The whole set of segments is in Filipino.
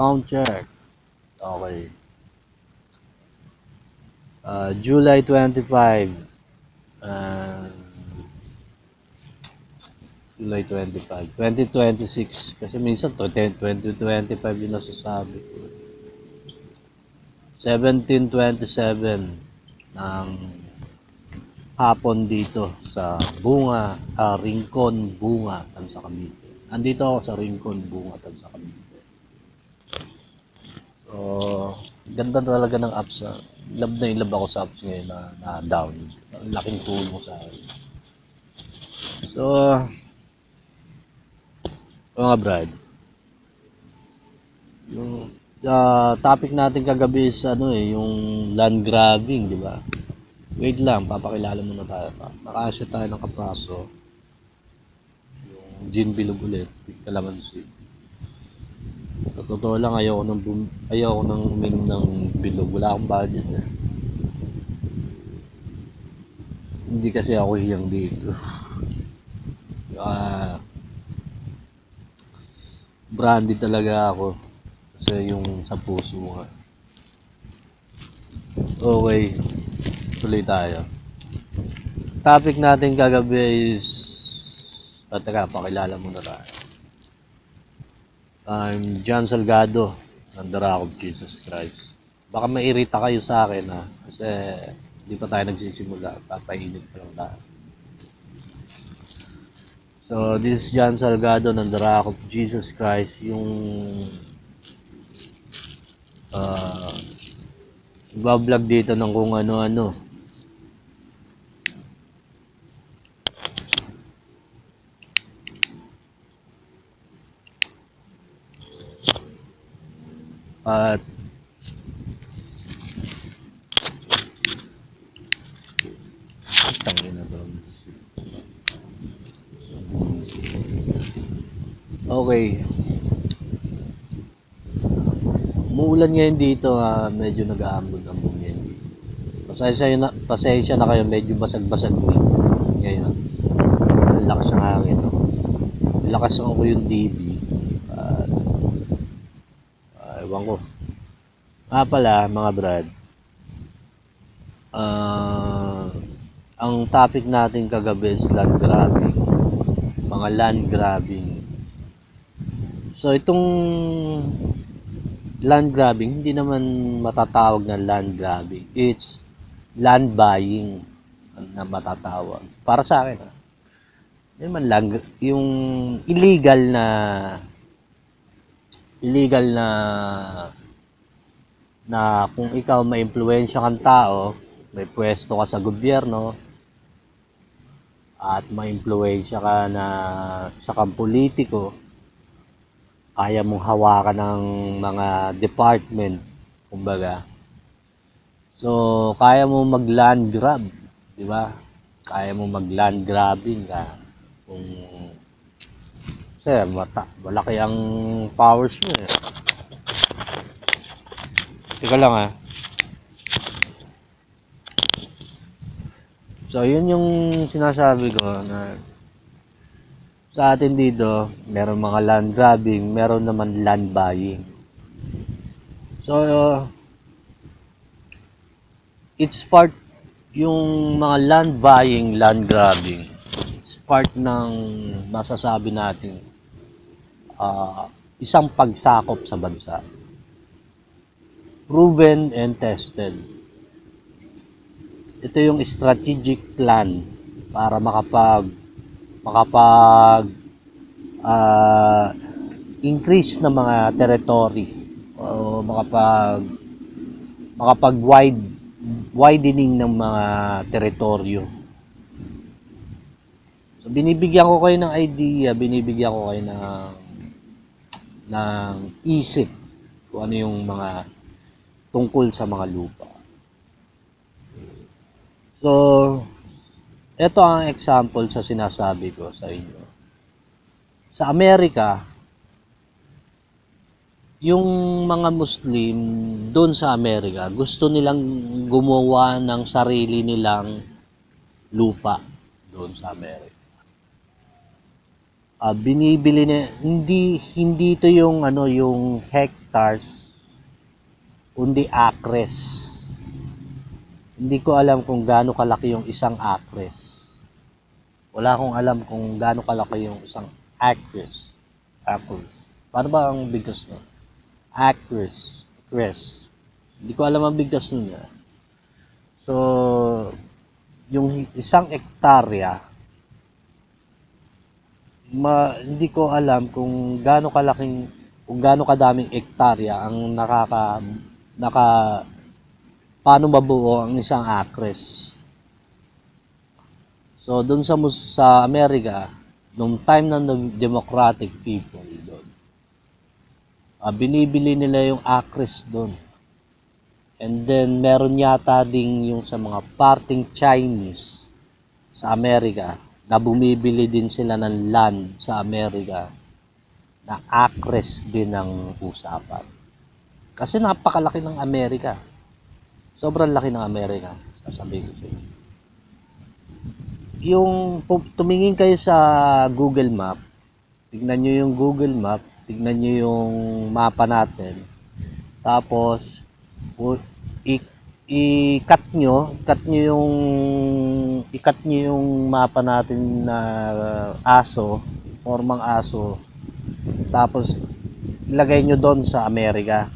Sound check. Okay. July 25. Uh, July 25. 2026. Kasi minsan 2025 yung nasasabi ko. 17:27 ng hapon dito sa Rincon Bunga, Tansa Cavite. Andito ako sa Rincon Bunga, Tansa Cavite. So, ganda talaga ng apps. Love na love ako sa apps ngayon na down. Laking tulong sa akin. So, mga brad, yung topic natin kagabi is yung land grabbing, di ba? Wait lang, papakilala muna tayo. Nakasya tayo ng kapraso. Yung gin bilog ulit, kalamansi. Sa totoo lang, ayoko nang uminom ng bilog. Wala akong budget eh. Hindi kasi ako hiyang dito. Brandy talaga ako. Kasi yung sa puso nga. Okay, tuloy tayo. Topic natin kagabi is teka, pakilala muna tayo. I'm John Salgado ng The Rock of Jesus Christ. Baka mairita kayo sa akin kasi hindi pa tayo nagsisimula, papainit pa lang tayo. So this is John Salgado ng The Rock of Jesus Christ, yung nagbablog dito ng kung ano-ano. At tangin na to. Okay. Umuulan ngayon dito, medyo nag-aambon-ambon ngayon. Pasensya na kayo, medyo basag-basag ngayon. Ang lakas ng hangin. Lakas ako yung DB. Ewan ko. Pala, mga brad. Ang topic natin kagabi is land grabbing. Mga land grabbing. So, itong land grabbing, hindi naman matatawag na land grabbing. It's land buying na matatawag. Para sa akin, naman yung illegal na kung ikaw maimpluwensya kang tao, may pwesto ka sa gobyerno, at maimpluwensya ka na sa kang politiko, kaya mong hawakan ng mga department, kumbaga. So, kaya mo mag-land grab, di ba? Kaya mo mag-land grabbing ka. Kasi malaki ang powers mo eh. Teka lang So, yun yung sinasabi ko na sa atin dito, meron mga land grabbing, meron naman land buying. So, it's part yung mga land buying, land grabbing. It's part ng masasabi natin isang pagsakop sa bansa. Proven and tested. Ito yung strategic plan para increase ng mga territory o widening ng mga teritoryo. So binibigyan ko kayo ng idea, binibigyan ko kayo ng isip kung ano yung mga tungkol sa mga lupa. So, ito ang example sa sinasabi ko sa inyo. Sa Amerika, yung mga Muslim doon sa Amerika, gusto nilang gumawa ng sarili nilang lupa doon sa Amerika. binibili na, hindi ito yung ano, yung hectares, kundi acres. Hindi ko alam kung gaano kalaki yung isang acres. Wala akong alam kung gaano kalaki yung isang acres. Acres. Paano ba ang bigkas nun? Acres. Acres. Hindi ko alam ang bigkas nun. So, yung isang hektarya, hindi ko alam kung kung gaano kadaming hektarya ang paano mabuo ang isang acres. So, doon sa Amerika, nung time ng Democratic people doon, binibili nila yung acres doon. And then, meron yata ding yung sa mga parting Chinese sa Amerika, na bumibili din sila ng land sa Amerika, na acres din ang usapan. Kasi napakalaki ng Amerika. Sobrang laki ng Amerika, sasabihin ko sa inyo. Yung tumingin kayo sa Google Map, tignan nyo yung Google Map, tignan nyo yung mapa natin, tapos i-cut nyo yung mapa natin na aso, formang aso, tapos ilagay nyo doon sa Amerika,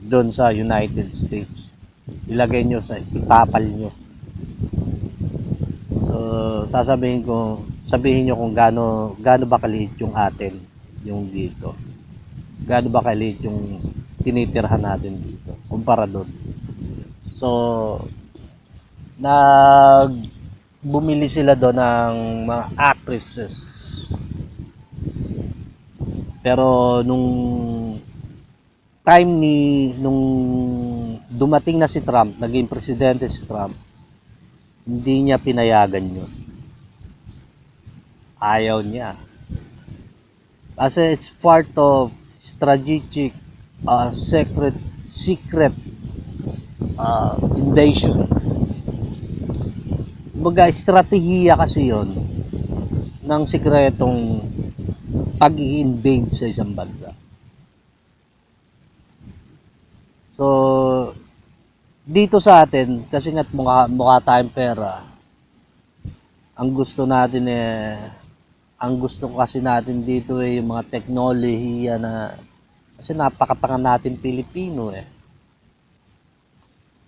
doon sa United States, ilagay nyo itapal nyo. So, sabihin nyo kung gaano ba kaliit yung atin, yung dito. Gaano ba kaliit yung tinitirhan natin dito, kumpara doon. So, bumili sila doon ng mga actresses. Pero nung time nung dumating na si Trump, naging presidente si Trump, hindi niya pinayagan yun. Ayaw niya. Kasi it's part of strategic secret invasion. Kumbaga, estratehiya kasi yon ng sikretong pag-i-invade sa isang bansa. So, dito sa atin, kasi nga't mukha tayong pera, ang gusto kasi natin dito yung mga teknolohiya kasi napakatanga natin Pilipino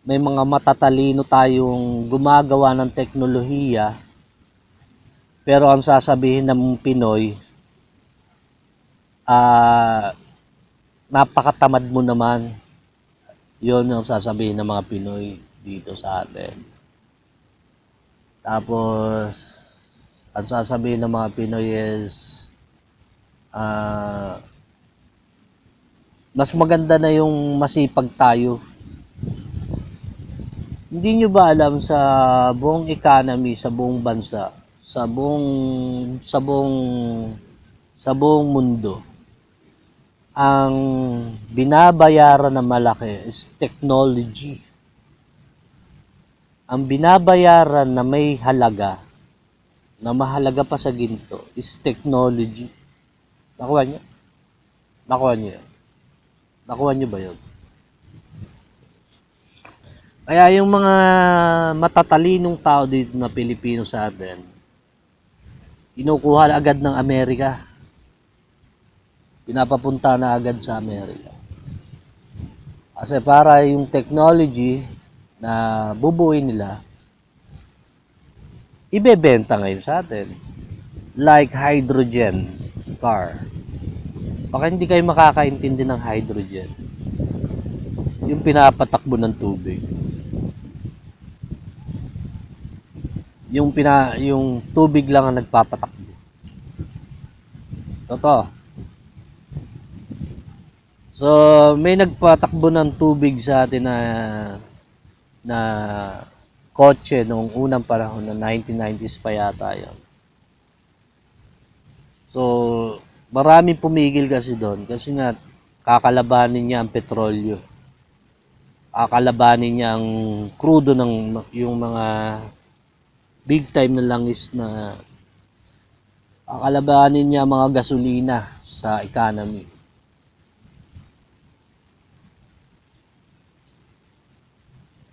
May mga matatalino tayong gumagawa ng teknolohiya, pero ang sasabihin ng Pinoy, napakatamad mo naman. Yun ang sasabihin ng mga Pinoy dito sa atin. Tapos, ang sasabihin ng mga Pinoy is, mas maganda na yung masipag tayo. Hindi nyo ba alam sa buong economy, sa buong bansa, sa buong mundo, ang binabayaran na malaki is technology. Ang binabayaran na may halaga, na mahalaga pa sa ginto, is technology. Nakuha nyo? Nakuha nyo yun? Nakuha nyo ba yun? Kaya yung mga matatalinong tao dito na Pilipino sa atin, kinukuha agad ng Amerika. Pinapapunta na agad sa Amerika. Kasi para yung technology na bubuin nila, ibebenta ngayon sa atin. Like hydrogen car. Baka hindi kayo makakaintindi ng hydrogen. Yung pinapatakbo ng tubig. Yung tubig lang ang nagpapatakbo. Totoo. So, may nagpatakbo ng tubig sa atin na kotse noong unang panahon na 1990s pa yata yun. So, maraming pumigil kasi doon kasi nga kakalabanin niya ang petrolyo. Kakalabanin niya ang krudo ng yung mga big time na langis na Kakalabanin niya mga gasolina sa economy.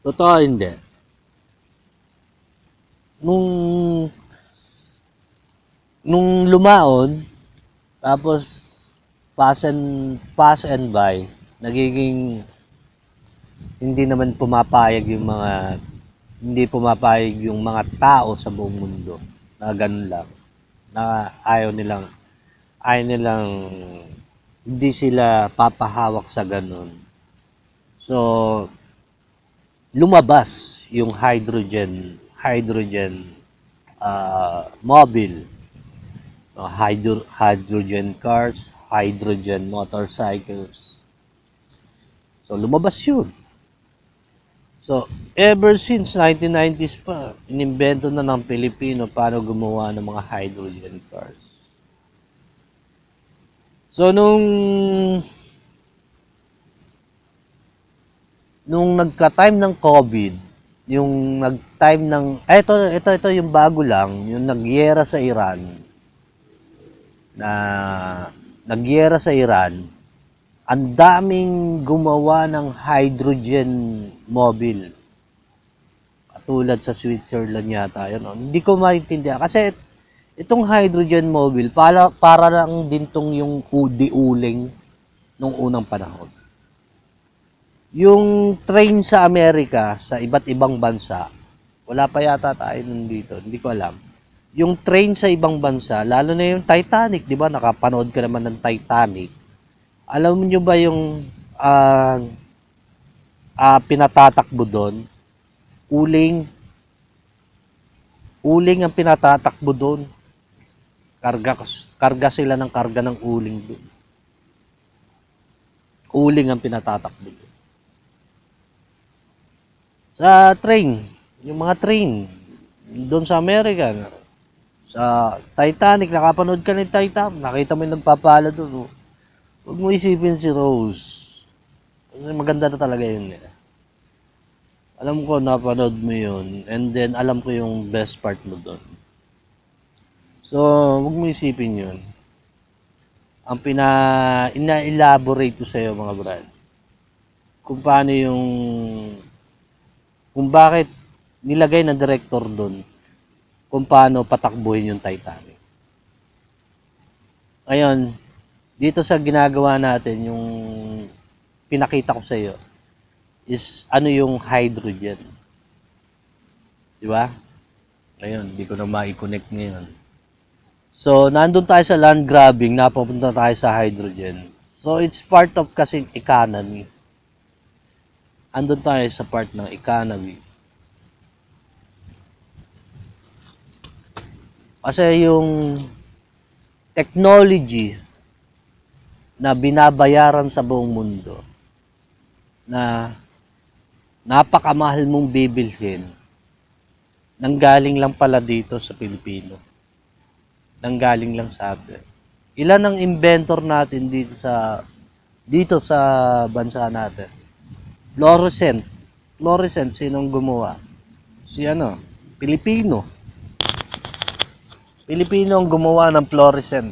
Totoo hindi. Nung lumaon, tapos pass and buy, nagiging hindi pumapayag yung mga tao sa buong mundo na ganun lang, na ayaw nilang hindi sila papahawak sa ganun. So lumabas yung hydrogen mobile, hydrogen cars, hydrogen motorcycles. So lumabas yun. So ever since 1990s pa, inimbento na ng Pilipino paano gumawa ng mga hydrogen cars. So nung nagka-time ng COVID, yung nag-time ng ito yung bago lang, yung nagyera sa Iran, ang daming gumawa ng hydrogen mobile. Katulad sa Switzerland yata yun. No? Hindi ko maintindihan kasi itong hydrogen mobile para lang din tong yung uling nung unang panahon. Yung train sa Amerika, sa iba't ibang bansa, wala pa yata tayo nandito, hindi ko alam. Yung train sa ibang bansa, lalo na yung Titanic, di ba? Nakapanood ka naman ng Titanic. Alam niyo ba yung pinatatakbo doon? Uling ang pinatatakbo doon. Karga sila ng karga ng uling doon. Uling ang pinatatakbo doon. Sa train, yung mga train, doon sa Amerika, sa Titanic, nakapanood ka ng Titanic, nakita mo yung nagpapala doon. Huwag mo isipin si Rose. Kasi maganda na talaga yun. Alam ko, napanood mo yun, and then alam ko yung best part mo doon. So, huwag mo isipin yun. Ang ina-elaborate ko sa'yo, mga brad, kung paano kung bakit nilagay ng director doon, kung paano patakbuhin yung Titanic. Ngayon, dito sa ginagawa natin, yung pinakita ko sa iyo is ano yung hydrogen. Di ba? Ngayon, hindi ko na ma-connect ngayon. So, nandun tayo sa land grabbing, napapunta tayo sa hydrogen. So, it's part of kasing economy. Andun tayo sa part ng economy. Kasi yung technology na binabayaran sa buong mundo na napakamahal mong bibilhin, nanggaling lang pala dito sa Pilipino. Nanggaling lang sa atin. Ilan ang inventor natin dito sa bansa natin? Fluorescent, sinong gumawa? Pilipino. Pilipino ang gumawa ng fluorescent.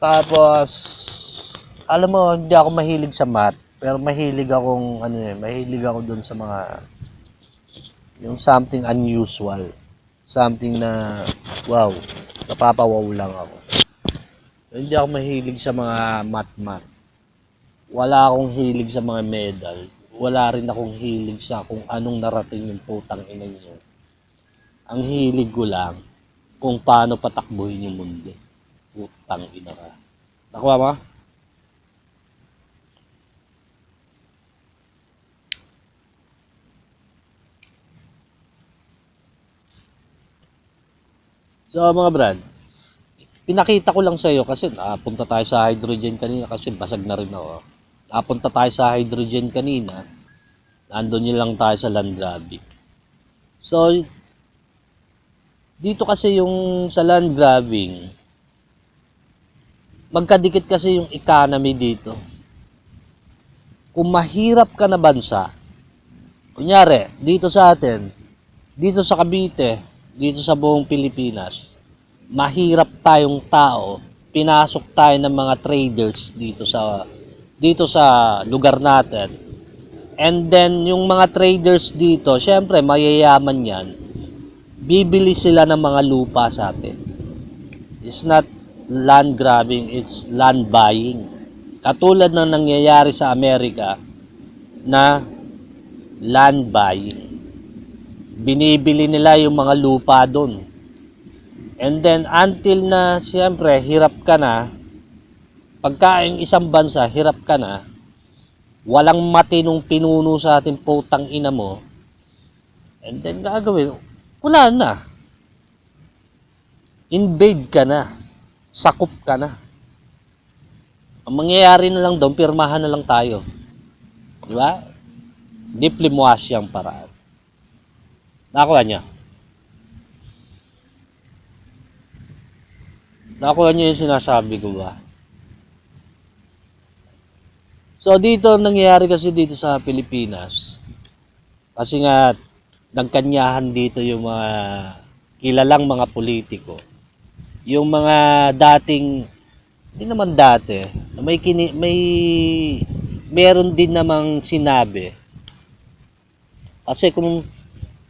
Tapos, alam mo, hindi ako mahilig sa math, pero mahilig ako dun sa mga, yung something unusual. Something na, wow, napapawaw lang ako. Hindi ako mahilig sa mga math. Wala akong hilig sa mga medal. Wala rin akong hilig sa kung anong narating yung putang ina nyo. Ang hilig ko lang kung paano patakbuhin yung mundo. Putang ina ka. Nakuha mo? So mga brad, pinakita ko lang sa iyo kasi napunta tayo sa hydrogen kanina kasi basag na rin ako. Napunta tayo sa hydrogen kanina, nandun yun lang tayo sa land grabbing. So, dito kasi yung sa land grabbing, magkadikit kasi yung economy dito. Kung mahirap ka na bansa, kunyari, dito sa atin, dito sa Cavite, dito sa buong Pilipinas, mahirap tayong tao, pinasok tayo ng mga traders dito sa lugar natin. And then yung mga traders dito, syempre mayayaman 'yan. Bibili sila ng mga lupa sa atin. It's not land grabbing, it's land buying. Katulad ng nangyayari sa Amerika na land buying. Binibili nila yung mga lupa doon. And then until na siyempre hirap ka na, pagka yung isang bansa hirap ka na, walang matinong pinuno sa ating putang ina mo, and then gagawin, wala na. Invade ka na. Sakop ka na. Ang mangyayari na lang doon, pirmahan na lang tayo. Di ba? Diplomasyang paraan. Nakuha niya. Nakuha niyo yung sinasabi ko ba? So dito, nangyayari kasi dito sa Pilipinas, kasi nga nagkanyahan dito yung mga kilalang mga politiko. Yung mga dating, hindi naman dati, meron din namang sinabi. Kasi kung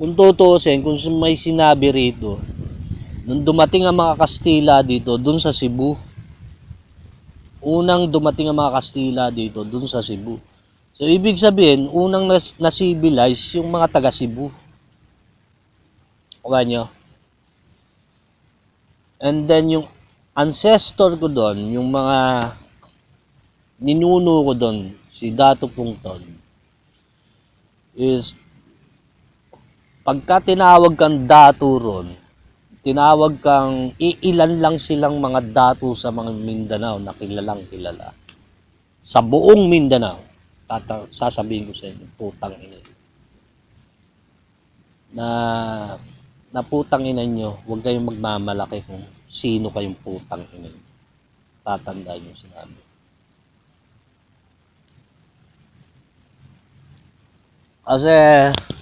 tutuusin, kung may sinabi rito, nung dumating ang mga Kastila dito, dun sa Cebu. Unang dumating ang mga Kastila dito, dun sa Cebu. So, ibig sabihin, unang na-civilize yung mga taga Cebu. Kuha nyo? And then, yung ancestor ko doon, yung mga ninuno ko doon, si Dato Pungton, is, pagka tinawag kang dato ron, tinawag kang iilan lang silang mga dato sa mga Mindanao na kilalang kilala. Sa buong Mindanao, sasabihin ko sa inyo, putang ina. Na putang ina nyo, huwag kayong magmamalaki kung sino kayong putang ina. Tatandaan nyo sinabi. Kasi,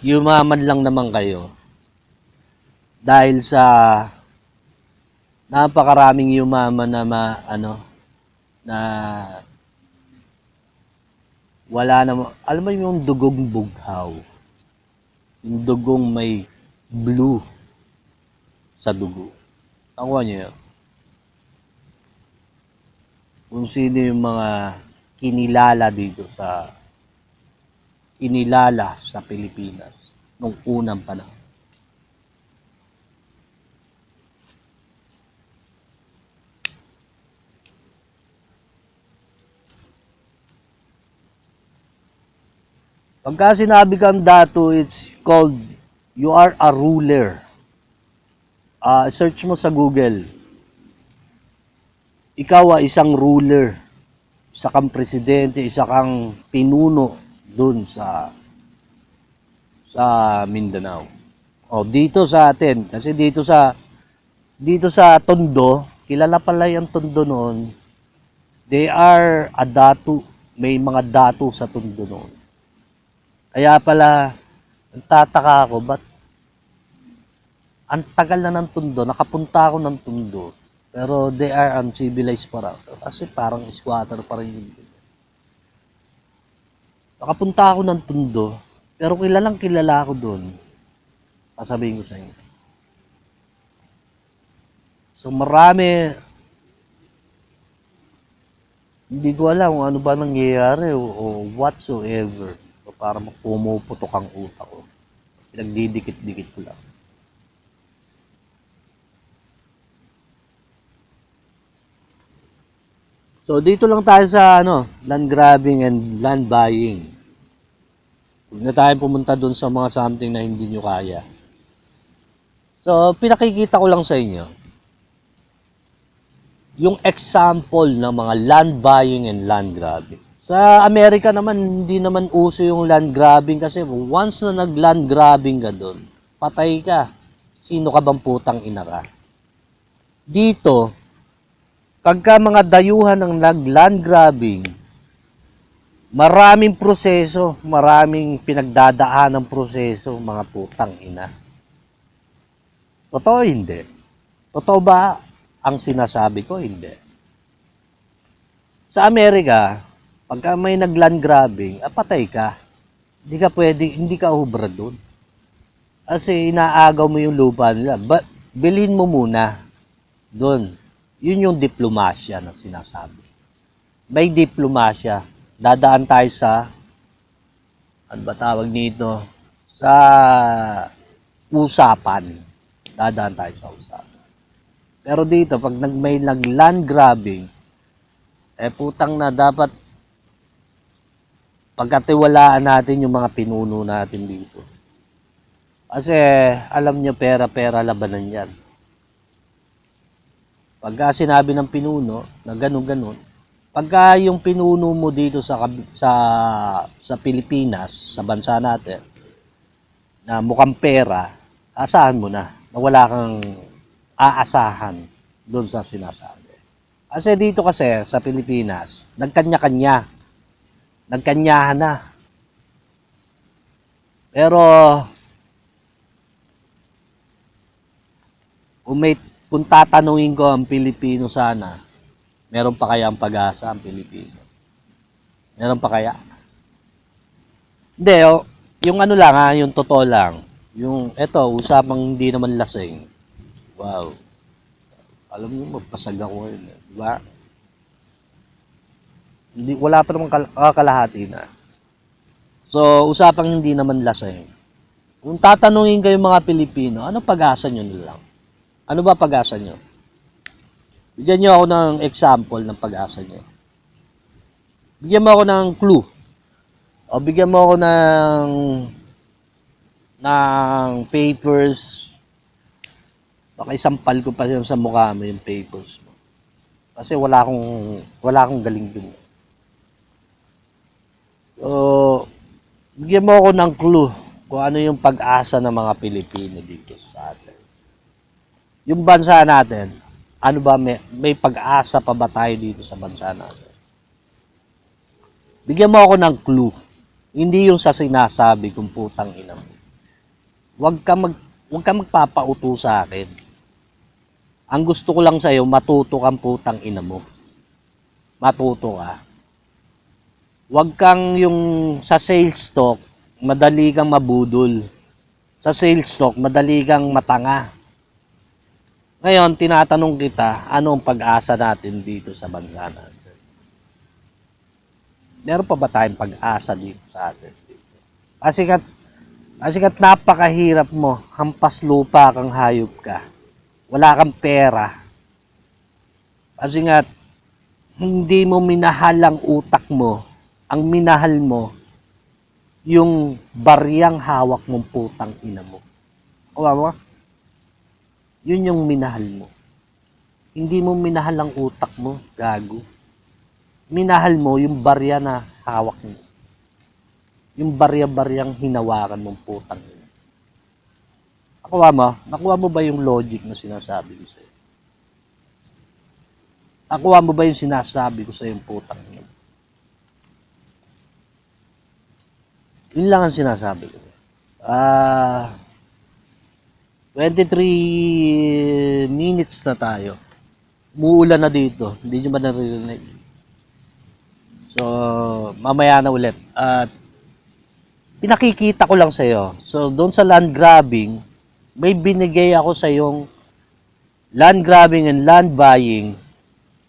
yumaman lang naman kayo. Dahil sa napakaraming yumaman na na wala na, alam mo yung dugong bughaw, yung dugong may blue sa dugo. Nakuha niyo yun? Kung sino yung mga kinilala sa Pilipinas nung unang panahon. Pagka sinabi kang dato, it's called, you are a ruler. Search mo sa Google. Ikaw ay isang ruler. Isa kang presidente, isa kang pinuno dun sa Mindanao. O, dito sa atin, kasi dito sa Tondo, kilala pala yung Tondo noon. They are a dato, may mga dato sa Tondo noon. Kaya pala, nagtataka ako, ba't ang tagal na ng Tondo, nakapunta ako ng Tondo, pero they are uncivilized para. Kasi parang squatter pa rin yun. Nakapunta ako ng Tondo, pero kilalang kilala ako doon. Sasabihin ko sa inyo. So marami, hindi ko alam kung ano ba nangyayari o whatsoever. Para pumuputok ang utak ko. Pinagdidikit-dikit ko lang. So dito lang tayo sa land grabbing and land buying. Huwag na tayo pumunta doon sa mga something na hindi nyo kaya. So pinakikita ko lang sa inyo yung example ng mga land buying and land grabbing. Sa Amerika naman, hindi naman uso yung land grabbing kasi once na nag-land grabbing ka doon, patay ka. Sino ka bang putang ina ka? Dito, pagka mga dayuhan ng nag-land grabbing, maraming proseso, maraming pinagdadaan ng proseso, mga putang ina. Totoo hindi? Totoo ba? Ang sinasabi ko, hindi. Sa Amerika, pagka may nag-land grabbing, patay ka. Hindi ka pwede, hindi ka ubra doon. Kasi inaagaw mo yung lupa nila. Bilhin mo muna doon. Yun yung diplomasya na sinasabi. May diplomasya. Dadaan tayo sa, ano ba tawag nito? Sa usapan. Dadaan tayo sa usapan. Pero dito, pag may nag-land grabbing, putang na dapat pagkatiwalaan natin yung mga pinuno natin dito. Kasi alam nyo, pera-pera labanan yan. Pagka sinabi ng pinuno na ganun-ganun, pagka yung pinuno mo dito sa Pilipinas, sa bansa natin, na mukhang pera, asahan mo na wala kang aasahan doon sa sinasabi. Kasi dito kasi sa Pilipinas, nagkanya-kanya. Nagkanyahan na. Pero kung tatanungin ko ang Pilipino sana, meron pa kaya ang pag-asa ang Pilipino? Meron pa kaya? Hindi, yung ano lang ha, yung totoo lang. Yung, eto, usapang hindi naman lasing. Wow. Alam niyo, magpasag ako ngayon. Diba? Hindi, wala pa namang kalahati na. So, usapang hindi naman lasing. Kung tatanungin kayo mga Pilipino, ano pag-asa nyo nilang? Ano ba pag-asa nyo? Bigyan nyo ako ng example ng pag-asa nyo. Bigyan mo ako ng clue. O bigyan mo ako ng papers. Baka isampal ko pa sa mukha mo yung papers mo. Kasi wala akong galing dun. So, bigyan mo ako ng clue kung ano yung pag-asa ng mga Pilipino dito sa atin. Yung bansa natin, ano ba, may pag-asa pa ba tayo dito sa bansa natin? Bigyan mo ako ng clue. Hindi yung sa sinasabi kung putang ina mo. Huwag ka magpapauto sa akin. Ang gusto ko lang sa'yo, matuto kang putang ina mo. Matuto ka. Huwag kang yung sa sales talk, madali kang mabudol. Sa sales talk, madali kang matanga. Ngayon, tinatanong kita, ano ang pag-asa natin dito sa bansa natin? Meron pa ba tayong pag-asa dito sa atin? Kasi kat napakahirap mo, hampas lupa kang hayop ka. Wala kang pera. Kasi nga, hindi mo minahal ang utak mo. Ang minahal mo, yung baryang hawak mong putang ina mo. Kuha mo? Yun yung minahal mo. Hindi mo minahal ang utak mo, gago. Minahal mo yung barya na hawak mo. Yung barya-baryang hinawakan mong putang ina. Nakuha mo ba yung logic na sinasabi ko sa'yo? Nakuha mo ba yung sinasabi ko sa'yo yung putang ina? Yun lang ang sinasabi ko. 23 minutes na tayo. Muulan na dito. Hindi nyo ba naririnig? So, mamaya na ulit. At pinakikita ko lang sa'yo. So, doon sa land grabbing, may binigay ako sa yung land grabbing and land buying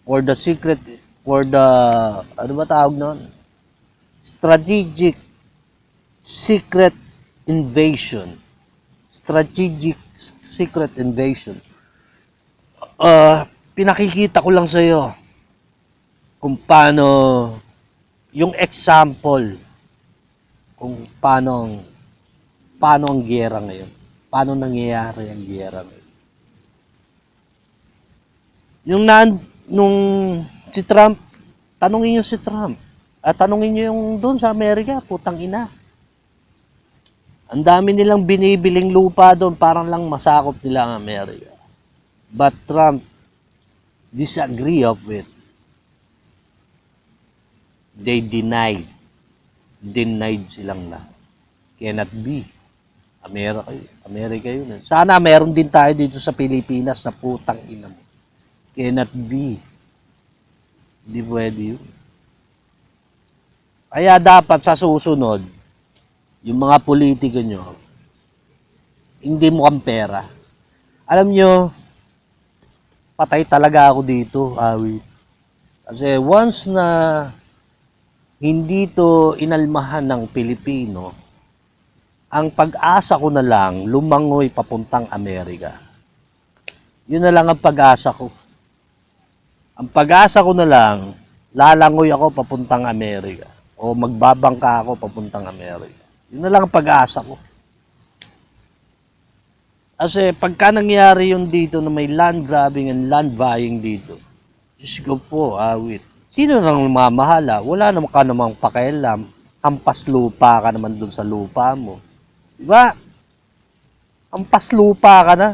for the ano ba tawag nun? Strategic secret invasion. Strategic secret invasion. Pinakikita ko lang sa'yo kung paano yung example kung paano ang giyera ngayon. Paano nangyayari ang giyera ngayon. Nung si Trump, tanungin niyo si Trump. At tanungin niyo yung doon sa Amerika, putang ina. Ang dami nilang binibiling lupa doon, parang lang masakop nila ang Amerika. But Trump disagree of it. They denied silang lahat. Cannot be. Amerika yun. Sana meron din tayo dito sa Pilipinas na putang ina mo. Cannot be. Hindi pwede yun. Kaya dapat sa susunod, yung mga politiko nyo, hindi mo kang pera. Alam nyo, patay talaga ako dito, awit. Kasi once na hindi to inalmahan ng Pilipino, ang pag-asa ko na lang, lumangoy papuntang Amerika. Yun na lang ang pag-asa ko. Ang pag-asa ko na lang, lalangoy ako papuntang Amerika. O magbabangka ako papuntang Amerika. Yun na lang ang pag-asa ko. Kasi pagka nangyari yun dito na may land grabbing and land buying dito, Diyos ko po, awit. Sino nang mamahala? Wala naman ka namang pakialam. Hampas lupa ka naman dun sa lupa mo. Diba? Hampas lupa ka na.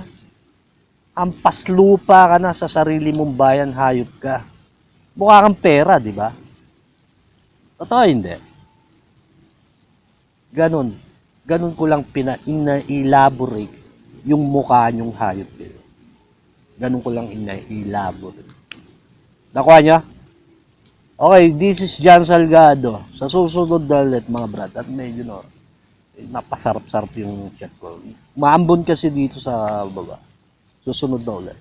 Hampas lupa ka na sa sarili mong bayan, hayop ka. Mukha kang pera, di ba? Totoo hindi. Ganon. Ganon ko lang ina-elaborate yung mukha nyong hayop. Ganon ko lang ina-elaborate. Nakuha nyo? Okay, this is John Salgado. Sa susunod na ulit mga brad. At medyo napasarap-sarap yung chat ko. Maambon kasi dito sa baba. Susunod na ulit.